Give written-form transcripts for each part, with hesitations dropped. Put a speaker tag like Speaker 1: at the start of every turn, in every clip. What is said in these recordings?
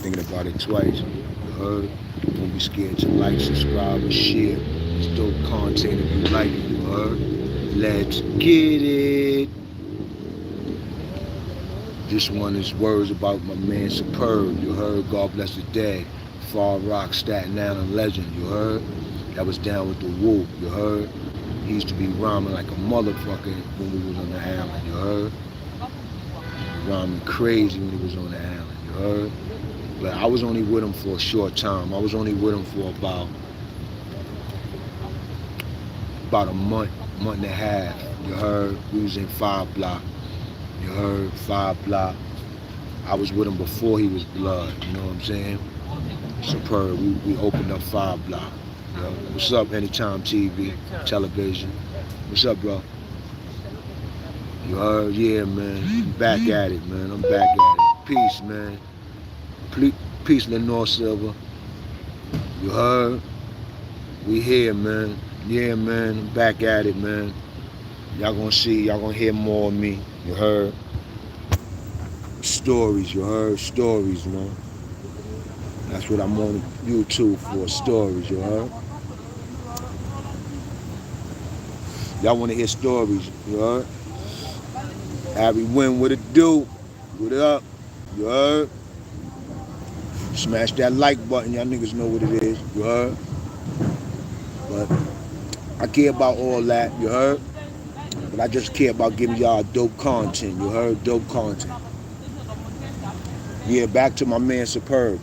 Speaker 1: thinking about it twice. You heard? Don't be scared to like, subscribe, and share. It's dope content if you like it. You heard? Let's get it. This one is words about my man Superb. You heard? God bless the dead. Farrock, Staten Island legend. You heard? That was down with the Woo. You heard? He used to be rhyming like a motherfucker when we was on the island. You heard? Rhyming crazy when he was on the island. You heard? But I was only with him for a short time. I was only with him for about a month and a half. You heard? We was in 5 Block. You heard? 5 Block. I was with him before he was blood. You know what I'm saying? Superb. We opened up 5 Block. You know? What's up, Anytime TV, television? What's up, bro? You heard? Yeah, man. I'm back at it, man. I'm back at it. Peace, man. Peace, Lenore Silver. You heard? We here, man. Yeah, man. I'm back at it, man. Y'all gonna see. Y'all gonna hear more of me. You heard? Stories. You heard? Stories, man. That's what I'm on YouTube for. Stories. You heard? Y'all wanna hear stories? You heard? Harry Wynn, what it do? What up? You heard? Smash that like button, y'all niggas know what it is, you heard? But I care about all that, you heard? But I just care about giving y'all dope content, you heard? Dope content. Yeah, back to my man Superb.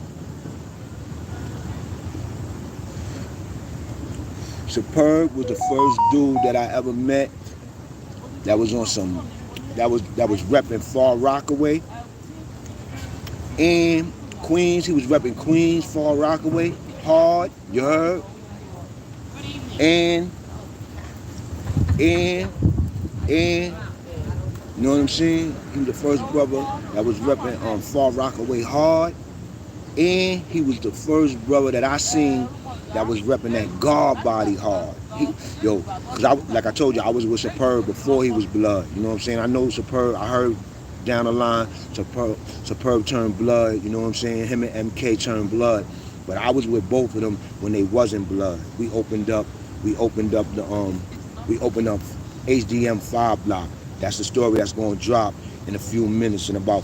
Speaker 1: Superb was the first dude that I ever met that was on some, that was repping Far Rockaway and Queens. He was repping Queens, Far Rockaway, hard, you heard? And, you know what I'm saying? He was the first brother that was repping Far Rockaway hard. And he was the first brother that I seen that was repping that guard body hard. Cause like I told you, I was with Superb before he was blood. You know what I'm saying? I know Superb, I heard down the line, Superb turned blood, you know what I'm saying? Him and MK turned blood. But I was with both of them when they wasn't blood. We opened up HDM 5 Block. That's the story that's gonna drop in a few minutes, in about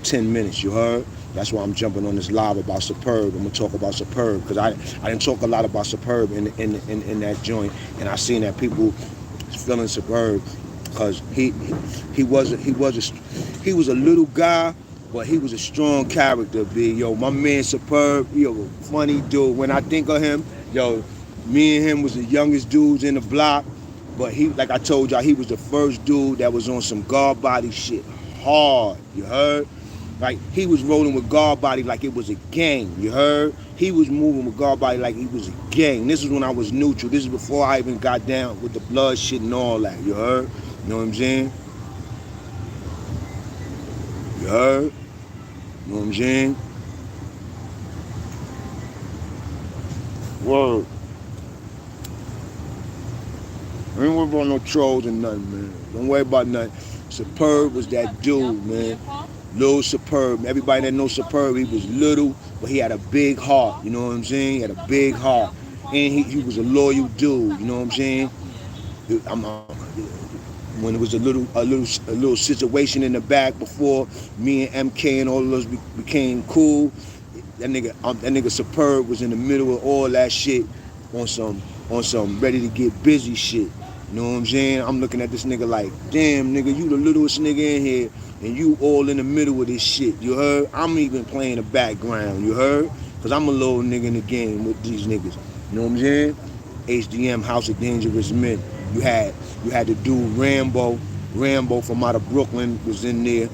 Speaker 1: 10 minutes, you heard? That's why I'm jumping on this live about Superb. I'm gonna talk about Superb because I didn't talk a lot about Superb in that joint, and I seen that people feeling Superb because he was a little guy, but he was a strong character. Yo, my man Superb, yo, funny dude. When I think of him, yo, me and him was the youngest dudes in the block, but he, like I told y'all, he was the first dude that was on some guard body shit hard. You heard? Like, he was rolling with guard body like it was a gang, you heard? He was moving with guard body like he was a gang. This is when I was neutral. This is before I even got down with the blood shit and all that, you heard? You know what I'm saying? You heard? You know what I'm saying? Word. I ain't worry about no trolls and nothing, man. Don't worry about nothing. Superb was that dude, man. Little Superb. Everybody that knows Superb, he was little, but he had a big heart. You know what I'm saying? He had a big heart. And he was a loyal dude. You know what I'm saying? When it was a little situation in the back before me and MK and all of us became cool, that nigga Superb was in the middle of all that shit on some ready to get busy shit. You know what I'm saying? I'm looking at this nigga like, damn nigga, you the littlest nigga in here and you all in the middle of this shit. You heard? I'm even playing the background. You heard? Cause I'm a little nigga in the game with these niggas. You know what I'm saying? HDM, House of Dangerous Men. You had the dude Rambo from out of Brooklyn was in there.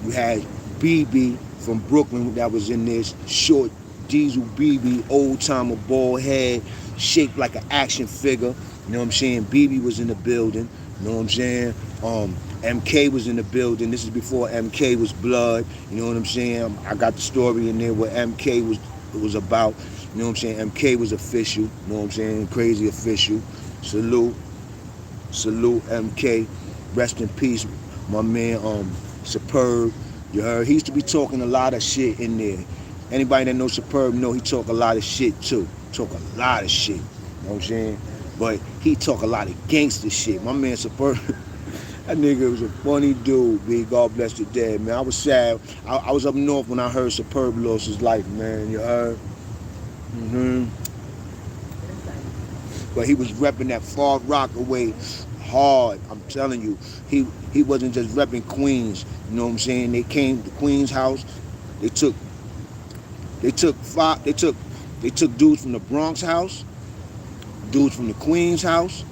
Speaker 1: You had BB from Brooklyn that was in there. Short Diesel BB, old timer, bald head, shaped like an action figure. You know what I'm saying? BB was in the building. You know what I'm saying? MK was in the building. This is before MK was blood. You know what I'm saying? I got the story in there where MK was about. You know what I'm saying? MK was official. You know what I'm saying? Crazy official. Salute MK. Rest in peace, my man Superb. You heard? He used to be talking a lot of shit in there. Anybody that knows Superb know he talk a lot of shit too. Talk a lot of shit. You know what I'm saying? But he talk a lot of gangster shit. My man Superb, that nigga was a funny dude, man. God bless the dead, man. I was sad. I was up north when I heard Superb lost his life, man. You heard? Mm-hmm. But he was repping that Farrock away hard. I'm telling you, he wasn't just repping Queens. You know what I'm saying? They came to Queens house. They took they took five. They took dudes from the Bronx house, dudes from the Queens house,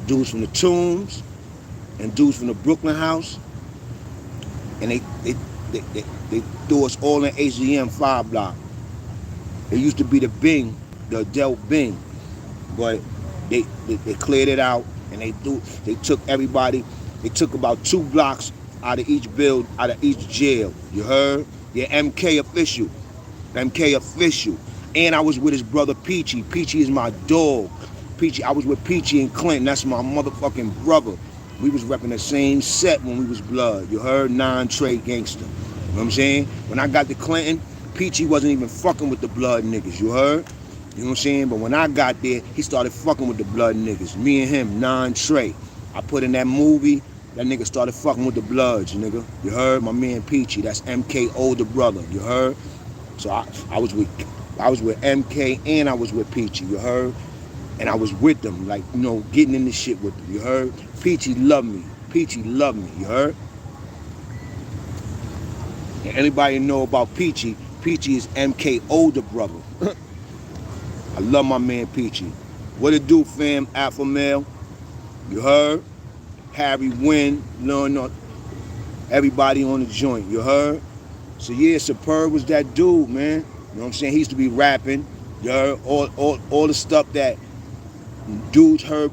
Speaker 1: dudes from the Tombs, and dudes from the Brooklyn house, and they threw us all in HDM 5 block. It used to be the Bing, the Adele Bing, but they cleared it out and they took everybody. They took about 2 blocks out of out of each jail. You heard? Yeah, MK official. MK official. And I was with his brother Peachy. Peachy is my dog. Peachy, I was with Peachy and Clinton. That's my motherfucking brother. We was repping the same set when we was blood. You heard? Non-trade gangster. You know what I'm saying? When I got to Clinton, Peachy wasn't even fucking with the blood niggas. You heard? You know what I'm saying? But when I got there, he started fucking with the blood niggas. Me and him, non-trade. I put in that movie, that nigga started fucking with the bloods, nigga. You heard? My man Peachy, that's MK older brother. You heard? So I was with MK and I was with Peachy. You heard? And I was with them, like, you know, getting in the shit with them. You heard? Peachy loved me. Peachy loved me. You heard? And anybody know about Peachy? Peachy is MK older brother. I love my man Peachy. What it do, fam? Alpha male. You heard? Harry Wynn. No. Everybody on the joint. You heard? So yeah, Superb was that dude, man. You know what I'm saying? He used to be rapping. You heard? All the stuff that dudes heard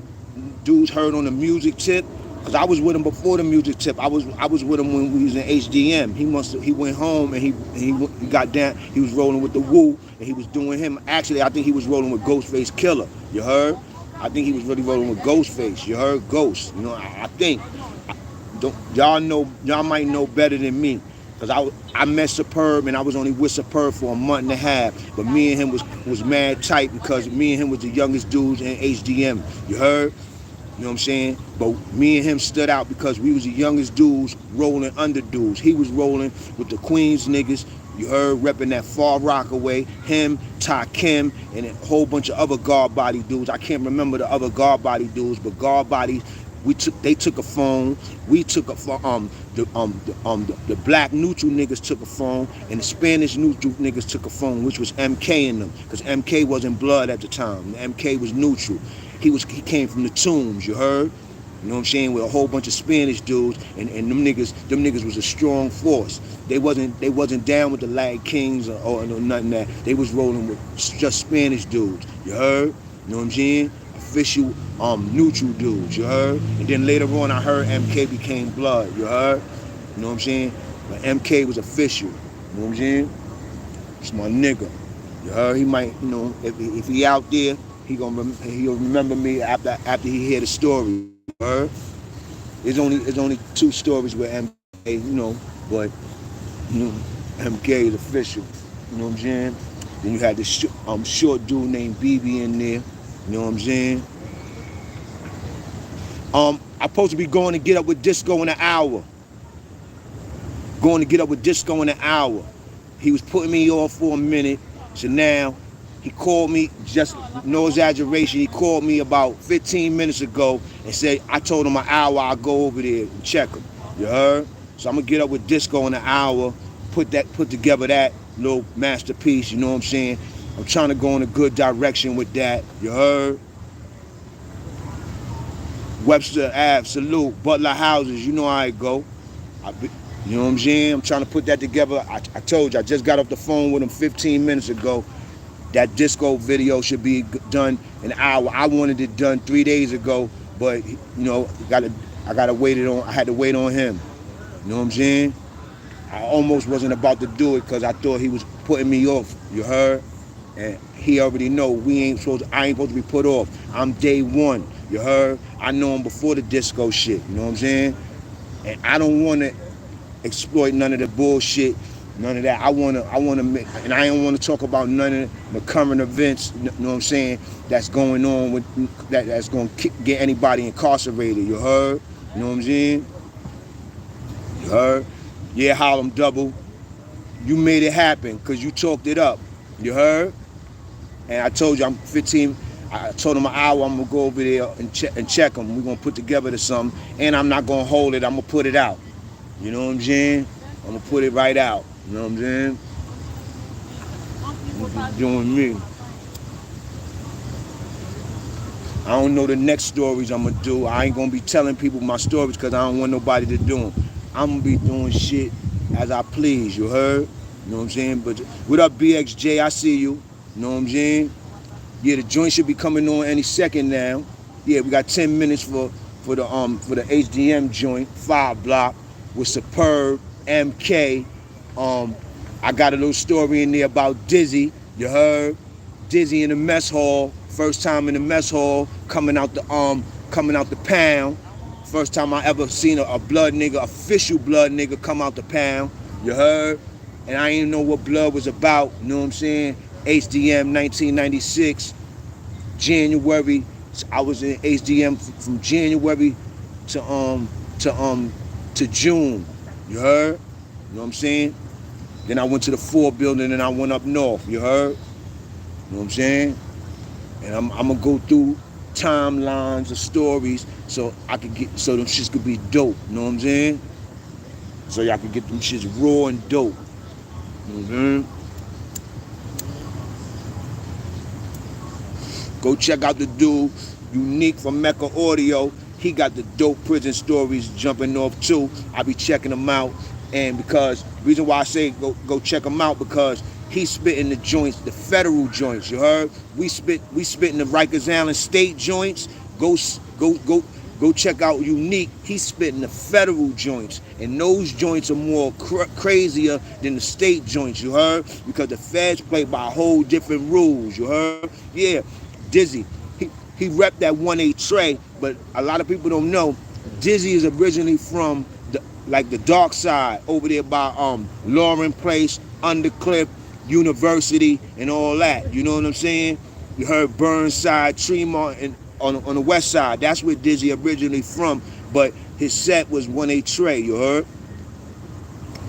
Speaker 1: on the music tip. Cause I was with him before the music tip. I was with him when we was in HDM. He went home and he got down. He was rolling with the Woo and he was doing him. Actually, I think he was rolling with Ghostface Killer. You heard? I think he was really rolling with Ghostface. You heard? Ghost. You know, I think. Y'all might know better than me. Cause I met Superb and I was only with Superb for a month and a half. But me and him was mad tight because me and him was the youngest dudes in HDM. You heard? You know what I'm saying? But me and him stood out because we was the youngest dudes rolling under dudes. He was rolling with the Queens niggas. You heard? Repping that Farrock away. Him, Ty Kim, and a whole bunch of other guard body dudes. I can't remember the other guard body dudes, but guard body. They took a phone. We took a phone. The black neutral niggas took a phone, and the Spanish neutral niggas took a phone, which was MK in them, because MK wasn't blood at the time. MK was neutral. He came from the Tombs. You heard? You know what I'm saying? With a whole bunch of Spanish dudes, and them niggas was a strong force. They wasn't down with the Lag Kings or nothing that. They was rolling with just Spanish dudes. You heard? You know what I'm saying? Official neutral dudes, you heard? And then later on I heard MK became blood, you heard? You know what I'm saying? But MK was official, you know what I'm saying? It's my nigga. You heard? He might, you know, if he out there, he'll remember me after he hear the story, you heard? There's only 2 stories with MK, you know, but you know, MK is official, you know what I'm saying? Then you had this short dude named BB in there. You know what I'm saying? I'm supposed to be going to get up with Disco in an hour. Going to get up with Disco in an hour. He was putting me off for a minute. So now he called me, just no exaggeration, he called me about 15 minutes ago and said, I told him an hour I'll go over there and check him. You heard? So I'm gonna get up with Disco in an hour, put together that little masterpiece, you know what I'm saying? I'm trying to go in a good direction with that. You heard? Webster Ave, salute. Butler Houses, you know how I go. You know what I'm saying? I'm trying to put that together. I told you, I just got off the phone with him 15 minutes ago. That Disco video should be done in an hour. I wanted it done 3 days ago, but you know, I had to wait on him. You know what I'm saying? I almost wasn't about to do it because I thought he was putting me off. You heard? And he already know I ain't supposed to be put off. I'm day one. You heard? I know him before the Disco shit. You know what I'm saying? And I don't want to exploit none of the bullshit None of that. I wanna make, and I don't want to talk about none of the current events. You know what I'm saying? That's going on with that's gonna get anybody incarcerated. You heard? You know what I'm saying? You heard? Yeah, Harlem Double. You made it happen because you talked it up. You heard? And I told you I'm 15. I told him an hour I'm gonna go over there and check them. We're gonna put together something, and I'm not gonna hold it. I'm gonna put it out. You know what I'm saying? I'm gonna put it right out. You know what I'm saying? I'm doing me. I don't know the next stories I'm gonna do. I ain't gonna be telling people my stories because I don't want nobody to do them. I'm gonna be doing shit as I please. You heard? You know what I'm saying? But what up, BXJ? I see you. You know what I'm saying? Yeah, the joint should be coming on any second now. Yeah, we got 10 minutes for the HDM joint, 5 block with Superb, MK. I got a little story in there about Dizzy. You heard? Dizzy in the mess hall. First time in the mess hall, coming out the pound. First time I ever seen a blood nigga, official blood nigga come out the pound. You heard? And I didn't know what blood was about. You know what I'm saying? HDM 1996, January. I was in HDM from January to June. You heard? You know what I'm saying? Then I went to the 4 building and I went up north. You heard? You know what I'm saying? And I'm gonna go through timelines of stories so I could get so them shits could be dope. You know what I'm saying? So y'all could get them shits raw and dope. You know what I'm saying? Go check out the dude, Unique from Mecca Audio. He got the dope prison stories jumping off too. I be checking them out. And because, reason why I say go check them out, because he spitting the joints, the federal joints, you heard? We spitting the Rikers Island state joints. Go check out Unique. He's spitting the federal joints. And those joints are more crazier than the state joints, you heard? Because the feds play by a whole different rules, you heard? Yeah. Dizzy, he repped that 1-8 Trey, but a lot of people don't know Dizzy is originally from the dark side over there by Lauren Place, Undercliff, University, and all that. You know what I'm saying? You heard Burnside, Tremont, and on the west side. That's where Dizzy originally from, but his set was 1-8 Trey. You heard?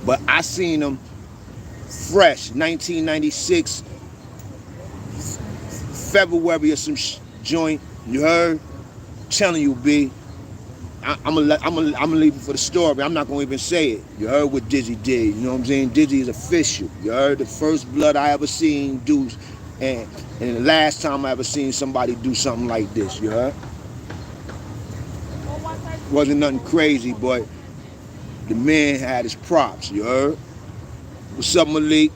Speaker 1: But I seen him fresh, 1996. February or some joint, you heard? I'm telling you, B. I'm gonna leave it for the story. I'm not gonna even say it. You heard what Dizzy did? You know what I'm saying? Dizzy is official. You heard? The first blood I ever seen do, and the last time I ever seen somebody do something like this. You heard? Wasn't nothing crazy, but the man had his props. You heard? What's up, Malik?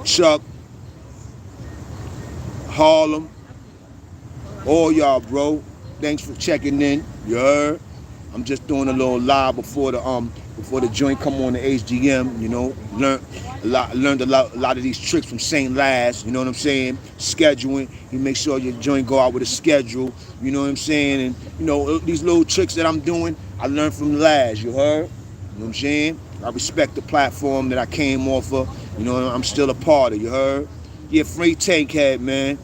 Speaker 1: Chuck? Harlem, all y'all, bro. Thanks for checking in. You heard? I'm just doing a little live before the joint come on the HGM. You know, learned a lot of these tricks from St. Laz. You know what I'm saying? Scheduling. You make sure your joint go out with a schedule. You know what I'm saying? And you know these little tricks that I'm doing, I learned from Laz. You heard? You know what I'm saying? I respect the platform that I came off of. You know, I'm still a part of. You heard? Yeah, free Tankhead, man.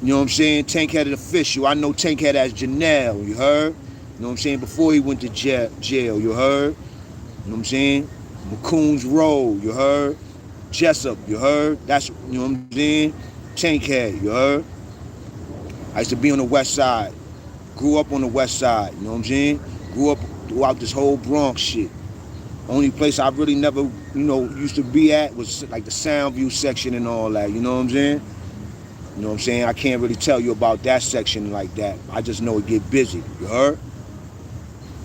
Speaker 1: You know what I'm saying? Tankhead is official. I know Tankhead as Janelle, you heard? You know what I'm saying? Before he went to jail, you heard? You know what I'm saying? McCoon's Road, you heard? Jessup, you heard? That's, you know what I'm saying? Tankhead, you heard? I used to be on the west side. Grew up on the west side, you know what I'm saying? Grew up throughout this whole Bronx shit. Only place I really never, used to be at was like the Soundview section and all that, you know what I'm saying? You know what I'm saying? I can't really tell you about that section like that. I just know it get busy, you heard?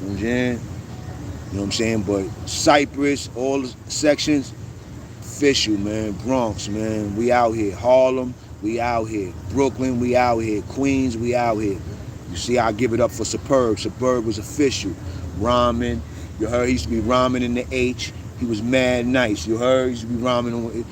Speaker 1: You know what I'm saying? You know what I'm saying? But Cypress, all the sections, official, man. Bronx, man. We out here. Harlem, we out here. Brooklyn, we out here. Queens, we out here. You see, I give it up for Superb. Superb was official. Rhyming. You heard? He used to be rhyming in the H. He was mad nice. You heard? He used to be rhyming on...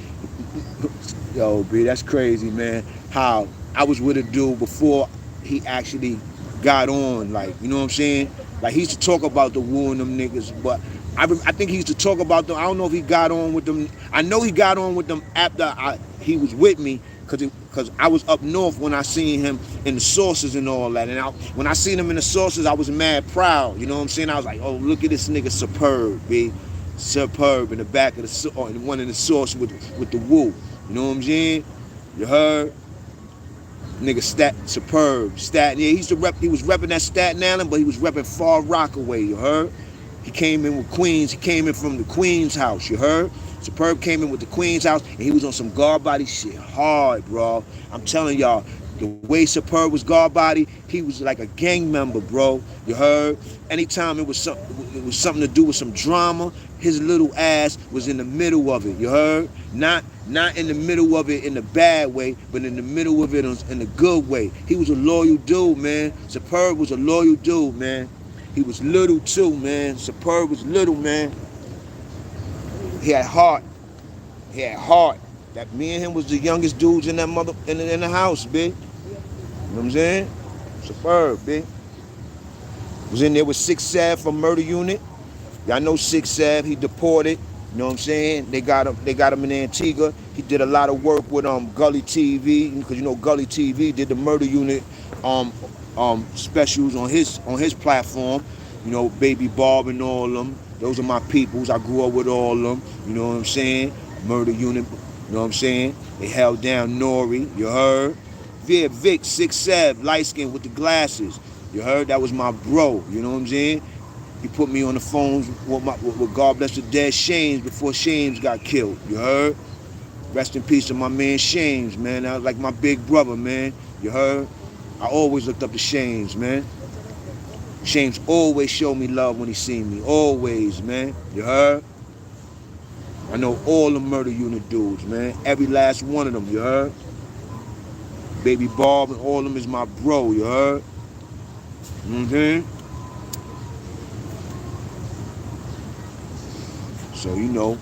Speaker 1: Yo, B, that's crazy, man. How I was with a dude before he actually got on, like, you know what I'm saying? Like, he used to talk about the wooing them niggas, but I think he used to talk about them. I don't know if he got on with them. I know he got on with them after he was with me, because I was up north when I seen him in the sources and all that. And when I seen him in the sources, I was mad proud. You know what I'm saying? I was like, oh, look at this nigga Superb, B. Superb in the back of the one in the source with the woo. You know what I'm saying? You heard? Nigga Superb, Staten. Yeah, he used to rep. He was repping that Staten Island, but he was repping Farrock away. You heard? He came in with Queens. He came in from the Queens house. You heard? Superb came in with the Queens house, and he was on some guard body shit hard, bro. I'm telling y'all, the way Superb was guard body, he was like a gang member, bro. You heard? Anytime it was something to do with some drama, his little ass was in the middle of it. You heard? Not in the middle of it in the bad way, but in the middle of it in the good way. He was a loyal dude, man. Superb was a loyal dude, man. He was little too, man. Superb was little, man. He had heart. He had heart. That me and him was the youngest dudes in that in the house, big. You know what I'm saying? Superb, big. Was in there with 6 from murder unit. Y'all know 6 he deported. You know what I'm saying? They got him in Antigua. He did a lot of work with Gully TV, because you know Gully TV did the murder unit specials on his platform. You know, Baby Bob and all of them. Those are my peoples. I grew up with all of them. You know what I'm saying? Murder unit. You know what I'm saying? They held down Nori. You heard? Vic 6 light skin with the glasses. You heard? That was my bro. You know what I'm saying? He put me on the phones with God Bless the Dead Shames before Shames got killed. You heard? Rest in peace to my man Shames, man. That was like my big brother, man. You heard? I always looked up to Shames, man. Shames always showed me love when he seen me. Always, man. You heard? I know all the murder unit dudes, man. Every last one of them, you heard? Baby Bob and all of them is my bro, you heard? Mm-hmm. So, you know,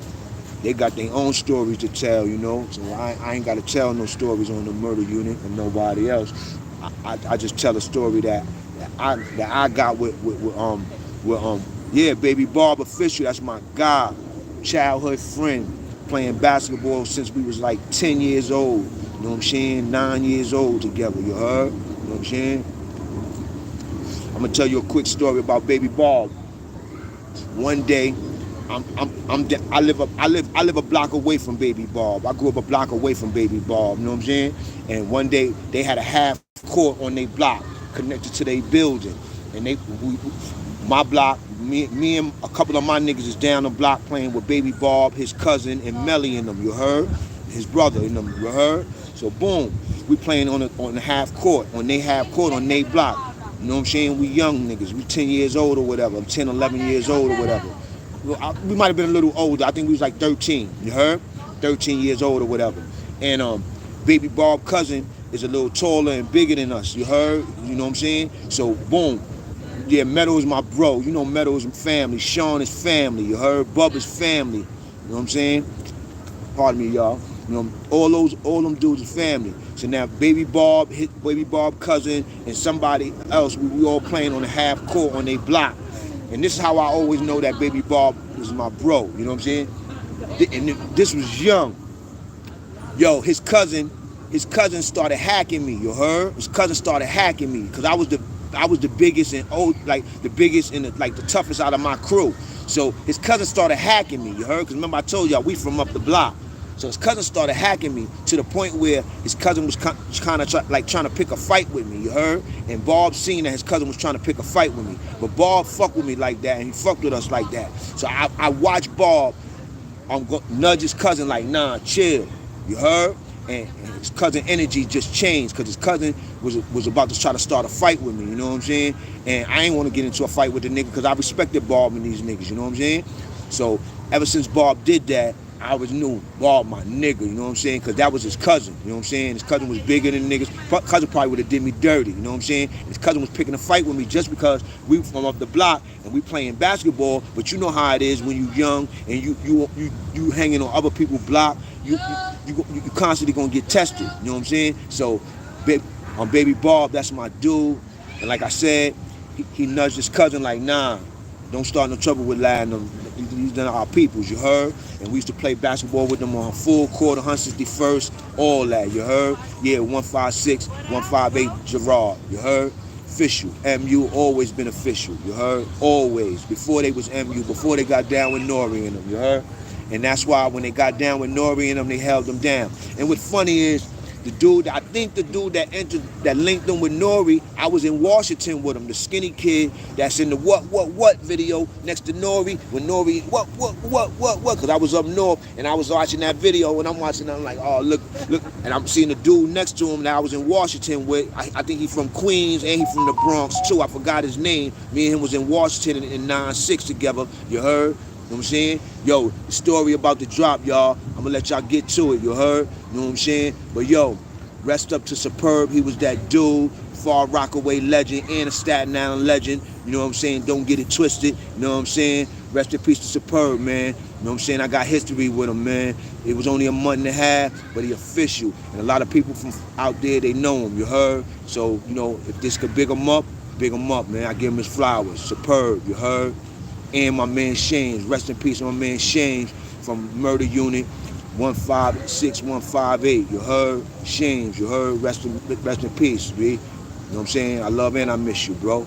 Speaker 1: they got their own stories to tell, you know. So I ain't got to tell no stories on the murder unit and nobody else. I just tell a story that I got with Baby Bob official. That's my guy, childhood friend, playing basketball since we was like 10 years old. You know what I'm saying? 9 years old together. You heard? You know what I'm saying? I'm gonna tell you a quick story about Baby Bob. One day, I live a block away from Baby Bob. I grew up a block away from Baby Bob. You know what I'm saying? And one day they had a half court on their block connected to their building, and my block, me and a couple of my niggas is down the block playing with Baby Bob, his cousin, and Melly and them. You heard? His brother and them. You heard? So boom, we playing on the half court, on their block. You know what I'm saying? We young niggas. We 10 years old or whatever. 10, 11 years old or whatever. We might have been a little older. I think we was like 13. You heard? 13 years old or whatever. And Baby Bob cousin is a little taller and bigger than us. You heard? You know what I'm saying? So boom. Yeah, Meadow is my bro. You know Meadow is family. Sean is family. You heard? Bubba's family. You know what I'm saying? Pardon me, y'all. You know, all them dudes is family. So now Baby Bob, Baby Bob cousin, and somebody else, we all playing on the half court on their block. And this is how I always know that Baby Bob is my bro. You know what I'm saying? And this was young. Yo, his cousin started hacking me. You heard? His cousin started hacking me because I was the biggest and the toughest out of my crew. So his cousin started hacking me. You heard? Because remember I told y'all we from up the block. So his cousin started hacking me to the point where his cousin was kind of trying to pick a fight with me, you heard? And Bob seen that his cousin was trying to pick a fight with me. But Bob fucked with me like that, and he fucked with us like that. So I watched Bob nudge his cousin like, nah, chill, you heard? And his cousin energy just changed because his cousin was about to try to start a fight with me, you know what I'm saying? And I ain't want to get into a fight with the nigga because I respected Bob and these niggas, you know what I'm saying? So ever since Bob did that, I always knew Bob my nigga, you know what I'm saying? Because that was his cousin, you know what I'm saying? His cousin was bigger than niggas. Cousin probably would have did me dirty, you know what I'm saying? His cousin was picking a fight with me just because we from up the block and we playing basketball. But you know how it is when you young and you hanging on other people's block. You constantly gonna get tested, you know what I'm saying? So, Baby Bob, that's my dude. And like I said, he nudged his cousin like, nah, don't start no trouble with lying them. These are our peoples, you heard? And we used to play basketball with them on full court, 161st, all that, you heard? Yeah, 156, 158 Gerard, you heard? Official. MU always been official, you heard? Always. Before they was MU, before they got down with Nori and them, you heard? And that's why when they got down with Nori and them, they held them down. And what's funny is, I think the dude that linked them with Nori, I was in Washington with him, the skinny kid that's in the what video next to Nori, when Nori, what, because I was up north and I was watching that video and I'm watching it, I'm like, oh, look, and I'm seeing the dude next to him that I was in Washington with, I think he's from Queens and he's from the Bronx too, I forgot his name, me and him was in Washington in 9-6 together, you heard? You know what I'm saying? Yo, the story about the drop, y'all. I'm gonna let y'all get to it, you heard? You know what I'm saying? But yo, rest up to Superb. He was that dude, Far Rockaway legend and a Staten Island legend. You know what I'm saying? Don't get it twisted. You know what I'm saying? Rest in peace to Superb, man. You know what I'm saying? I got history with him, man. It was only a month and a half, but he official. And a lot of people from out there, they know him, you heard? So, you know, if this could big him up, man. I give him his flowers. Superb, you heard? And my man Shanes, rest in peace to my man Shanes from Murder Unit 156158. You heard? Shanes, you heard? Rest in peace, B. You know what I'm saying? I love and I miss you, bro.